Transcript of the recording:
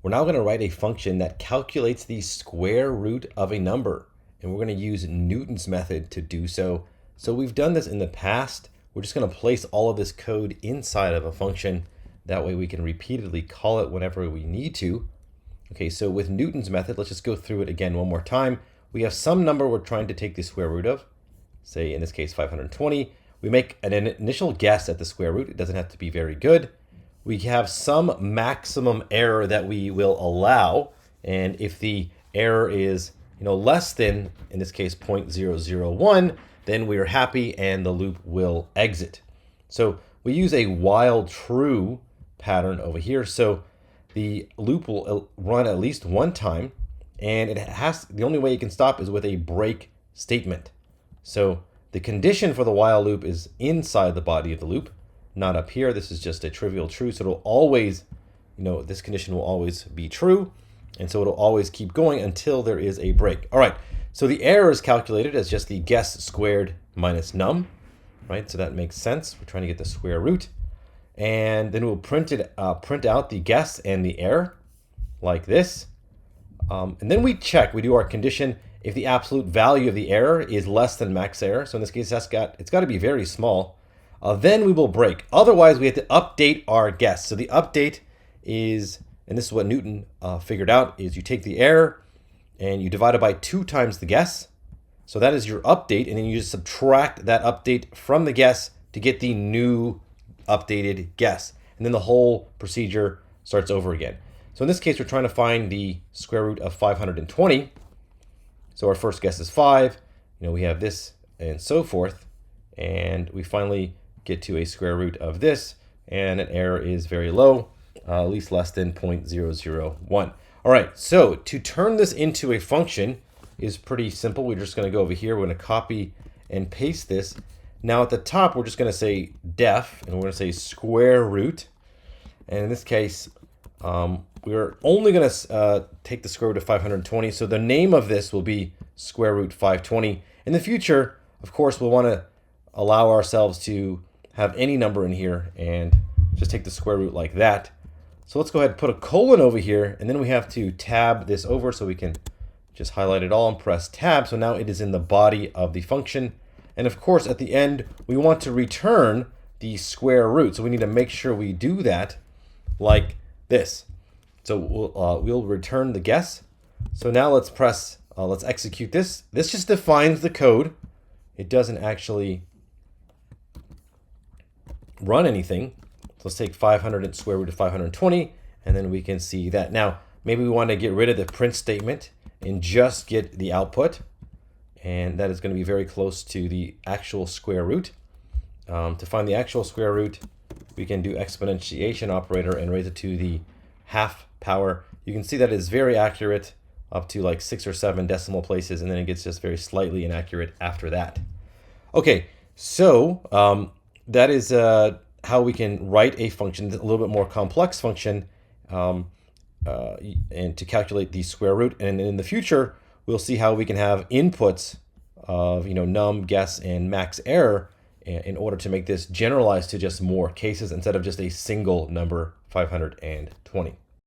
We're now going to write a function that calculates the square root of a number, and we're going to use Newton's method to do so. So we've done this in the past. We're just going to place all of this code inside of a function. That way we can repeatedly call it whenever we need to. Okay, so with Newton's method, let's just go through it again one more time. We have some number we're trying to take the square root of, say in this case 520. We make an initial guess at the square root. It doesn't have to be very good. We have some maximum error that we will allow, and if the error is less than, in this case, 0.001, then we are happy and the loop will exit. So we use a while true pattern over here. So the loop will run at least one time, and the only way it can stop is with a break statement. So the condition for the while loop is inside the body of the loop, not up here. This is just a trivial true, so it'll always, this condition will always be true, and so it'll always keep going until there is a break. All right, so the error is calculated as just the guess squared minus num, right? So that makes sense. We're trying to get the square root, and then we'll print out the guess and the error like this, and then we do our condition. If the absolute value of the error is less than max error, so in this case it's got to be very small, then we will break. Otherwise, we have to update our guess. So the update is, and this is what Newton figured out, is you take the error and you divide it by 2 times the guess. So that is your update, and then you just subtract that update from the guess to get the new updated guess. And then the whole procedure starts over again. So in this case, we're trying to find the square root of 520. So our first guess is 5. We have this and so forth. And we finally get to a square root of this, and an error is very low, at least less than 0.001. All right, so to turn this into a function is pretty simple. We're just going to go over here. We're going to copy and paste this. Now at the top, we're just going to say def, and we're going to say square root. And in this case, we're only going to take the square root of 520. So the name of this will be square root 520. In the future, of course, we'll want to allow ourselves to have any number in here and just take the square root like that. So let's go ahead and put a colon over here, and then we have to tab this over so we can just highlight it all and press tab. So now it is in the body of the function. And of course, at the end, we want to return the square root. So we need to make sure we do that like this. So we'll return the guess. So now let's execute this. This just defines the code. It doesn't actually run anything. So let's take 500 and square root of 520, and then we can see that. Now, maybe we want to get rid of the print statement and just get the output, and that is going to be very close to the actual square root. To find the actual square root, we can do exponentiation operator and raise it to the half power. You can see that it's very accurate up to like 6 or 7 decimal places, and then it gets just very slightly inaccurate after that. Okay, so that is how we can write a function, a little bit more complex function, and to calculate the square root. And in the future, we'll see how we can have inputs of num, guess, and max error in order to make this generalized to just more cases instead of just a single number, 520.